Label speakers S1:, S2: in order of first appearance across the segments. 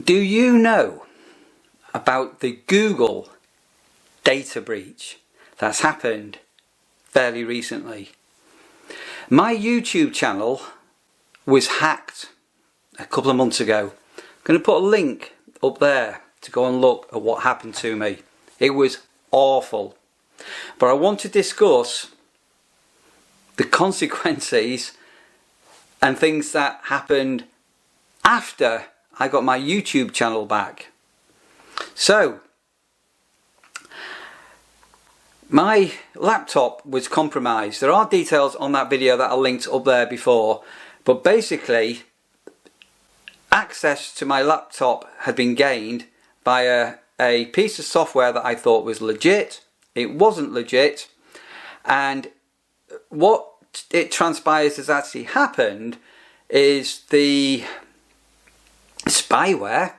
S1: Do you know about the Google data breach that's happened fairly recently? My YouTube channel was hacked a couple of months ago. I'm going to put a link up there to go and look at what happened to me. It was awful. But I want to discuss the consequences and things that happened after I got my YouTube channel back. So, my laptop was compromised. There are details on that video that I linked up there before, but basically access to my laptop had been gained by a piece of software that I thought was legit. It wasn't legit, and what it transpires has actually happened is the spyware,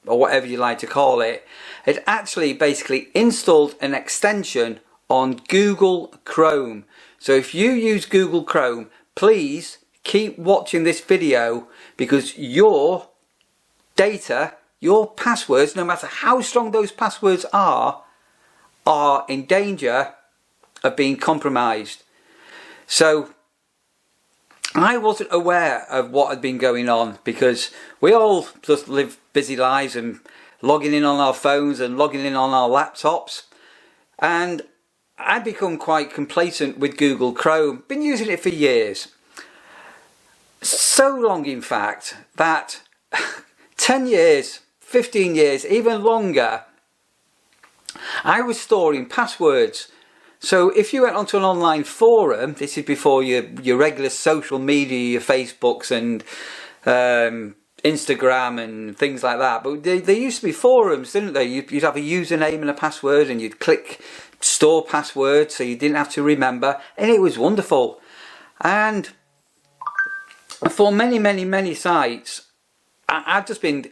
S1: or whatever you like to call it, it actually basically installed an extension on Google Chrome. So if you use Google Chrome, please keep watching this video, because your data, your passwords, no matter how strong those passwords are in danger of being compromised. So I wasn't aware of what had been going on, because we all just live busy lives and logging in on our phones and logging in on our laptops, and I'd become quite complacent with Google Chrome. Been using it for years. So long in fact that 10 years, 15 years, even longer, I was storing passwords. So if you went onto an online forum, this is before your regular social media, your Facebooks and Instagram and things like that, but there used to be forums, didn't there? You'd have a username and a password, and you'd click store password so you didn't have to remember, and it was wonderful. And for many sites, I've just been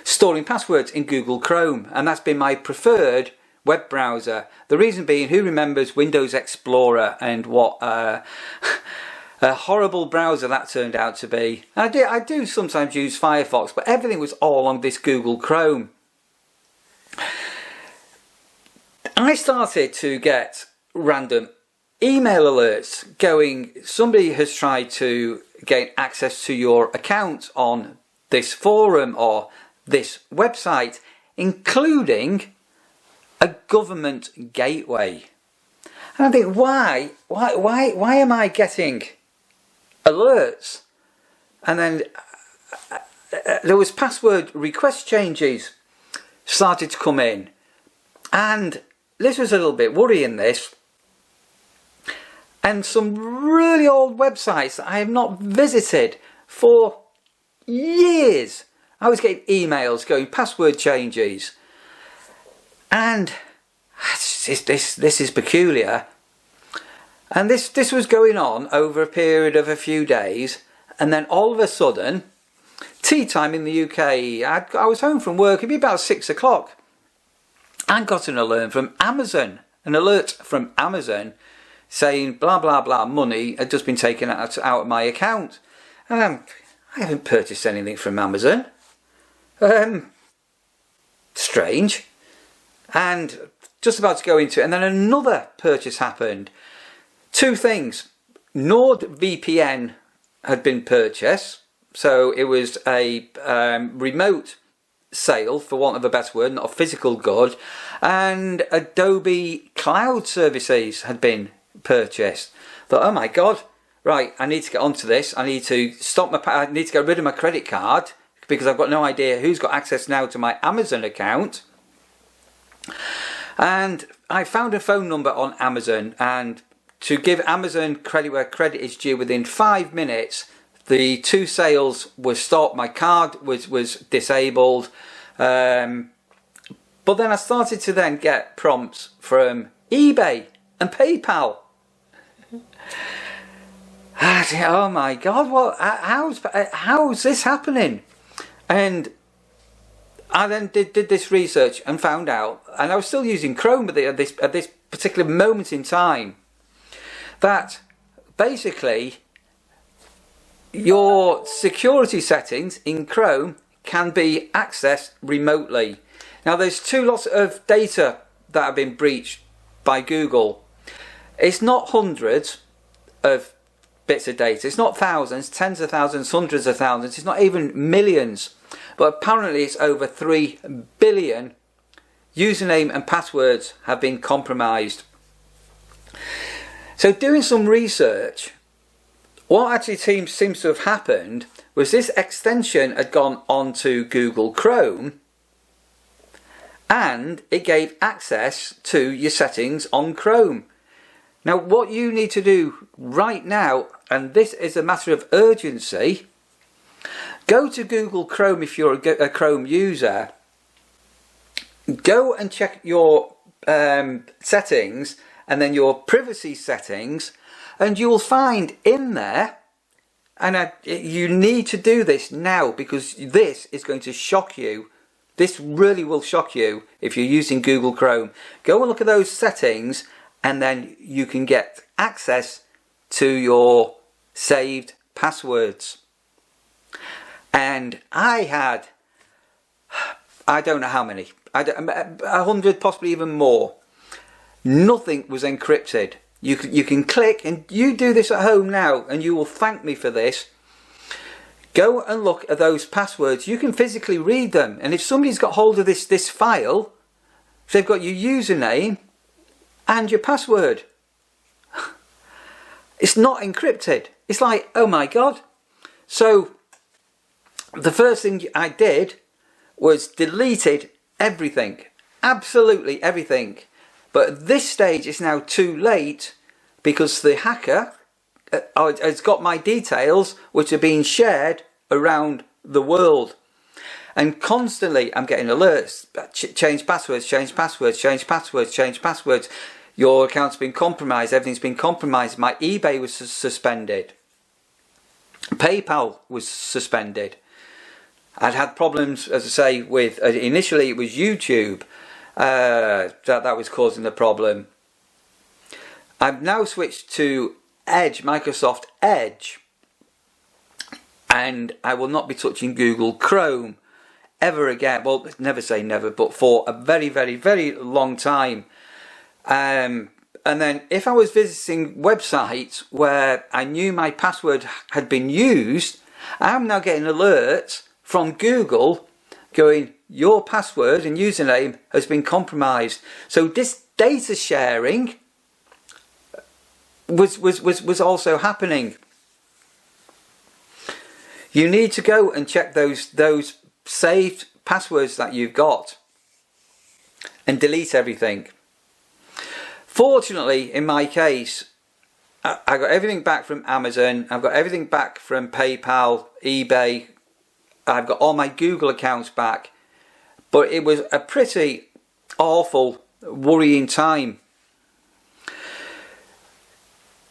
S1: storing passwords in Google Chrome, and that's been my preferred web browser. The reason being, who remembers Windows Explorer and what a horrible browser that turned out to be. I do sometimes use Firefox, but everything was all on this Google Chrome. I started to get random email alerts going, somebody has tried to gain access to your account on this forum or this website, including a government gateway. And I think, why am I getting alerts? And then there was password request changes started to come in, and this was a little bit worrying, this. And some really old websites that I have not visited for years, I was getting emails going, password changes. And this is peculiar. And this was going on over a period of a few days, and then all of a sudden, tea time in the UK, I was home from work, it'd be about 6 o'clock. I got an alert from Amazon, saying blah blah blah, money had just been taken out of my account. I haven't purchased anything from Amazon. Strange. And just about to go into it, and then another purchase happened. Two things. NordVPN had been purchased, so it was a remote sale, for want of a better word, not a physical good, and Adobe Cloud Services had been purchased. Thought, oh my god, right, I need to get onto this. I need to I need to get rid of my credit card, because I've got no idea who's got access now to my Amazon account. And I found a phone number on Amazon, and to give Amazon credit where credit is due, within 5 minutes the two sales were stopped, my card was disabled. But then I started to then get prompts from eBay and PayPal. I think, oh my god, what? How's this happening? And I then did this research and found out, and I was still using Chrome at this particular moment in time, that basically your security settings in Chrome can be accessed remotely. Now there's two lots of data that have been breached by Google. It's not hundreds of bits of data, it's not thousands, tens of thousands, hundreds of thousands, it's not even millions, but apparently it's over 3 billion username and passwords have been compromised. So doing some research, what actually seems to have happened was this extension had gone onto Google Chrome and it gave access to your settings on Chrome. Now what you need to do right now, and this is a matter of urgency, go to Google Chrome if you're a Chrome user, go and check your settings and then your privacy settings, and you'll find in there, and you need to do this now because this is going to shock you. This really will shock you if you're using Google Chrome. Go and look at those settings and then you can get access to your saved passwords. And I had, I don't know how many, 100, possibly even more. Nothing was encrypted. You can click, and you do this at home now and you will thank me for this. Go and look at those passwords. You can physically read them, and if somebody's got hold of this file, so they've got your username and your password, it's not encrypted. It's like, oh my god. So the first thing I did was deleted everything, absolutely everything. But at this stage it's now too late because the hacker has got my details, which are being shared around the world. And constantly I'm getting alerts, change passwords, change passwords, change passwords, change passwords. Your account's been compromised, everything's been compromised. My eBay was suspended. PayPal was suspended. I'd had problems, as I say, with, initially it was YouTube that was causing the problem. I've now switched to Edge, Microsoft Edge, and I will not be touching Google Chrome ever again. Well, never say never, but for a very, very, very long time. And then if I was visiting websites where I knew my password had been used, I'm now getting alerts from Google going, your password and username has been compromised. So this data sharing was also happening. You need to go and check those saved passwords that you've got and delete everything. Fortunately, in my case, I got everything back from Amazon, I've got everything back from PayPal, eBay, I've got all my Google accounts back, but it was a pretty awful, worrying time.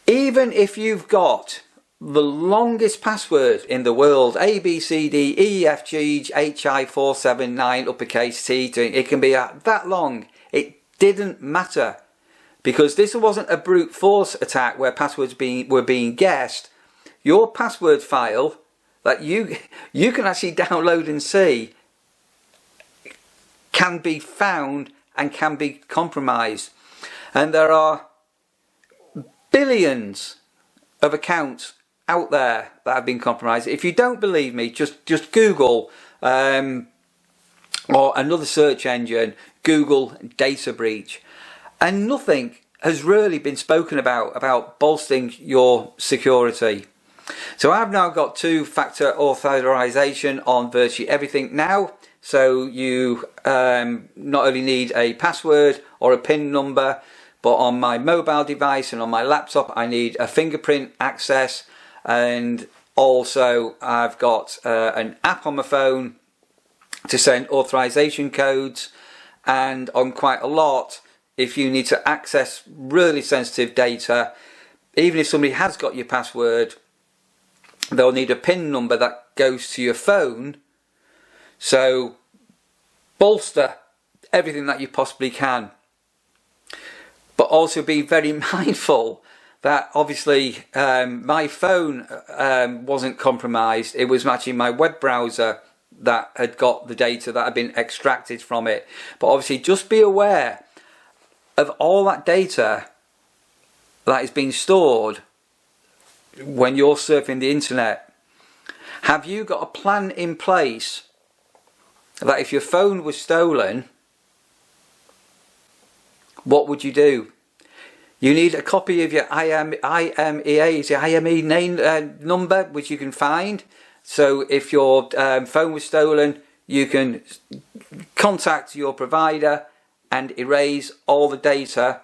S1: Even if you've got the longest password in the world, ABCDEFGHI479 uppercase T, it can be that long, it didn't matter, because this wasn't a brute force attack where passwords were being guessed. Your password file that you can actually download and see can be found and can be compromised. And there are billions of accounts out there that have been compromised. If you don't believe me, just Google or another search engine, Google data breach, and nothing has really been spoken about bolstering your security. So I've now got two-factor authorization on virtually everything now. So you not only need a password or a PIN number, but on my mobile device and on my laptop I need a fingerprint access, and also I've got an app on my phone to send authorization codes, and on quite a lot, if you need to access really sensitive data, even if somebody has got your password, they'll need a PIN number that goes to your phone. So bolster everything that you possibly can, but also be very mindful that obviously my phone wasn't compromised. It was actually my web browser that had got the data that had been extracted from it. But obviously just be aware of all that data that is being stored when you're surfing the internet. Have you got a plan in place that if your phone was stolen, what would you do? You need a copy of your IMEI name number, which you can find. So if your phone was stolen, you can contact your provider and erase all the data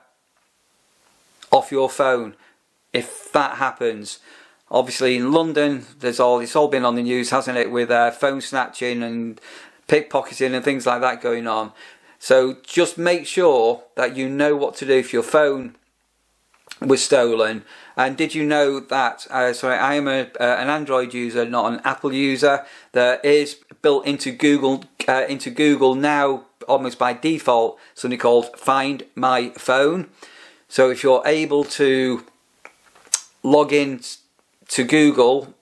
S1: off your phone if that happens. Obviously in London, it's all been on the news, hasn't it, with phone snatching and pickpocketing and things like that going on. So just make sure that you know what to do if your phone was stolen. And did you know that, sorry, I am an Android user, not an Apple user. There is built into Google now, almost by default, something called Find My Phone. So if you're able to log in to Google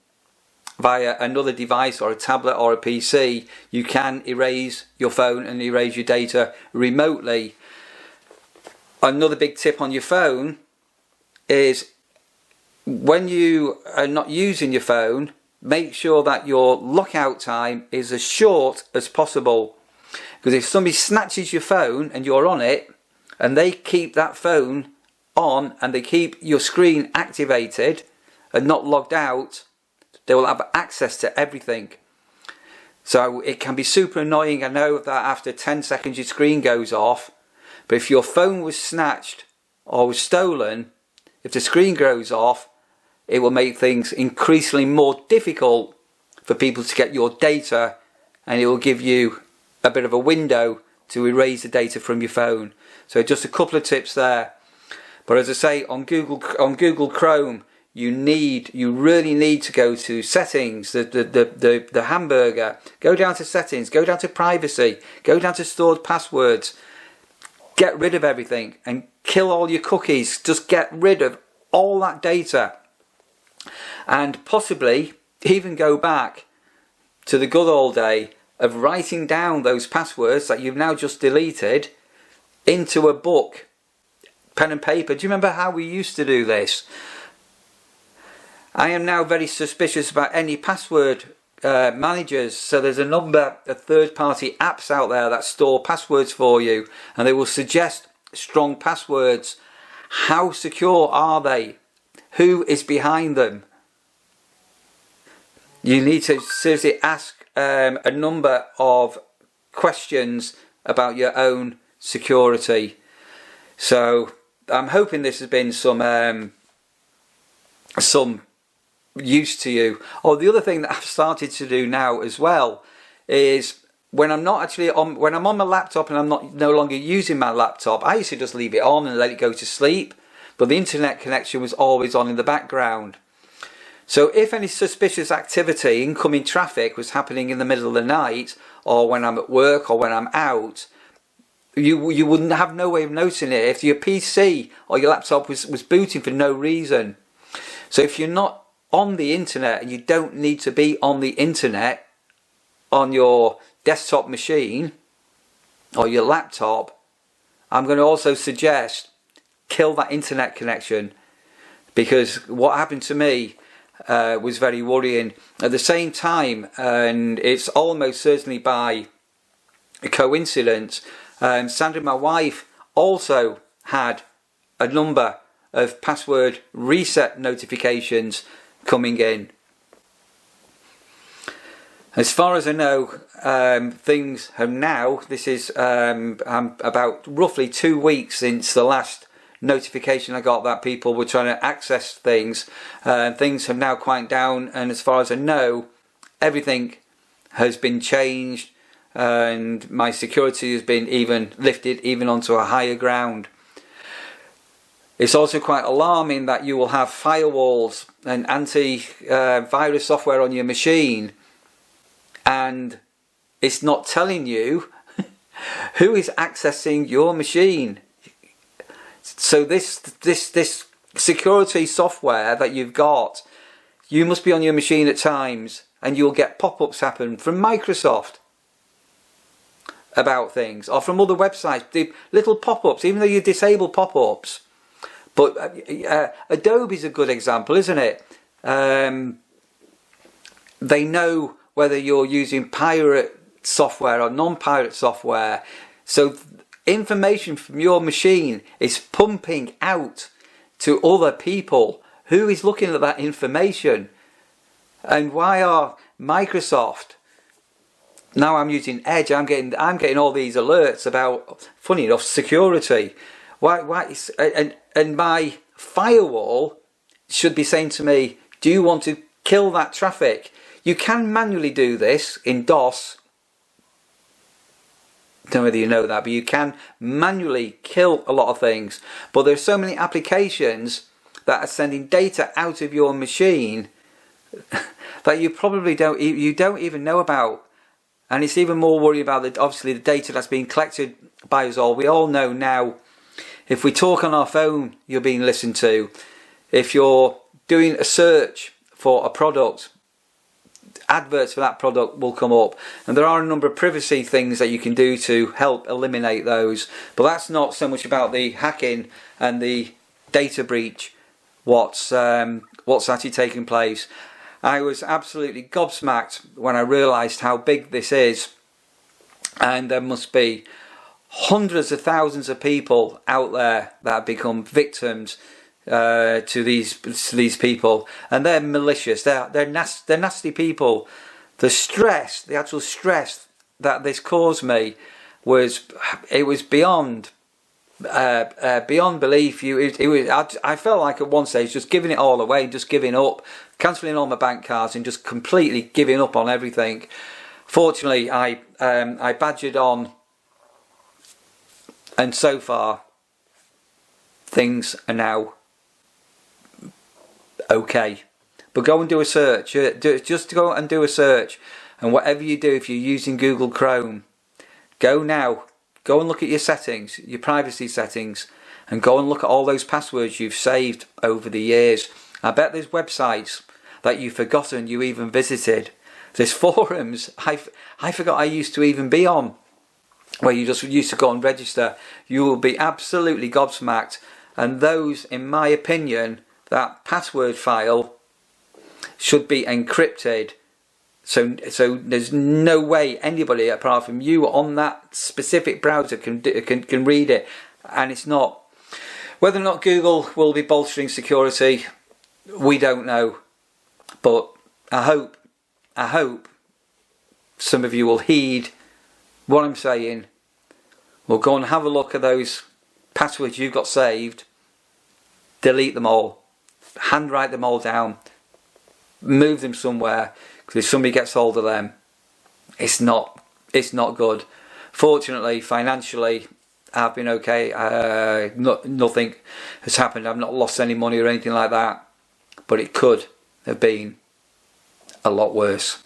S1: via another device or a tablet or a PC, you can erase your phone and erase your data remotely. Another big tip on your phone is when you are not using your phone, make sure that your lockout time is as short as possible. Because if somebody snatches your phone and you're on it, and they keep that phone on and they keep your screen activated and not logged out, they will have access to everything. So it can be super annoying. I know that after 10 seconds your screen goes off, but if your phone was snatched or was stolen, if the screen goes off, it will make things increasingly more difficult for people to get your data, and it will give you a bit of a window to erase the data from your phone. So just a couple of tips there. But as I say, on Google Chrome, you really need to go to settings, the hamburger, go down to settings, go down to privacy, go down to stored passwords, get rid of everything and kill all your cookies. Just get rid of all that data, and possibly even go back to the good old day of writing down those passwords that you've now just deleted into a book, pen and paper. Do you remember how we used to do this? I am now very suspicious about any password managers. So there's a number of third-party apps out there that store passwords for you, and they will suggest strong passwords. How secure are they? Who is behind them? You need to seriously ask a number of questions about your own security. So I'm hoping this has been some use to you. Oh, the other thing that I've started to do now as well is when I'm not actually when I'm on my laptop and I'm no longer using my laptop, I used to just leave it on and let it go to sleep, but the internet connection was always on in the background. So if any suspicious activity, incoming traffic, was happening in the middle of the night, or when I'm at work or when I'm out, you wouldn't have no way of noticing it if your PC or your laptop was booting for no reason. So if you're not on the internet, and you don't need to be on the internet on your desktop machine or your laptop, I'm going to also suggest kill that internet connection, because what happened to me was very worrying. At the same time, and it's almost certainly by coincidence, Sandra, my wife, also had a number of password reset notifications coming in. As far as I know, things have now, this is about roughly 2 weeks since the last notification I got that people were trying to access things. Things have now quieted down, and as far as I know, everything has been changed, and my security has been even lifted even onto a higher ground. It's also quite alarming that you will have firewalls and anti-virus software on your machine, and it's not telling you who is accessing your machine. So this security software that you've got, you must be on your machine at times, and you'll get pop-ups happen from Microsoft about things, or from other websites, the little pop-ups, even though you disable pop-ups. But Adobe's a good example, isn't it? They know whether you're using pirate software or non-pirate software, so information from your machine is pumping out to other people. Who is looking at that information? And why are Microsoft, now I'm using Edge, I'm getting all these alerts about, funny enough, security. Why and my firewall should be saying to me, do you want to kill that traffic? You can manually do this in DOS. Don't know whether you know that, but you can manually kill a lot of things. But there's so many applications that are sending data out of your machine that you probably don't even know about. And it's even more worrying about obviously the data that's being collected by us all. We all know now, if we talk on our phone, you're being listened to. If you're doing a search for a product, adverts for that product will come up, and there are a number of privacy things that you can do to help eliminate those. But that's not so much about the hacking and the data breach, what's actually taking place. I was absolutely gobsmacked when I realised how big this is, and there must be hundreds of thousands of people out there that have become victims to these people, and they're malicious. They're nasty people. The actual stress that this caused me was beyond belief. I felt like at one stage just giving it all away, just giving up, cancelling all my bank cards, and just completely giving up on everything. Fortunately, I badgered on, and so far things are now okay. But go and do a search. Just go and do a search, and whatever you do, if you're using Google Chrome, go and look at your settings, your privacy settings, and go and look at all those passwords you've saved over the years. I bet there's websites that you've forgotten you even visited. There's forums I forgot I used to even be on, where you just used to go and register. You will be absolutely gobsmacked. And those, in my opinion, that password file should be encrypted. So there's no way anybody apart from you on that specific browser can read it. And it's not. Whether or not Google will be bolstering security, we don't know. But I hope some of you will heed what I'm saying. We'll go and have a look at those passwords you've got saved. Delete them all. Handwrite them all down. Move them somewhere, because if somebody gets hold of them, it's not good. Fortunately, financially, I've been okay. Nothing has happened. I've not lost any money or anything like that. But it could have been a lot worse.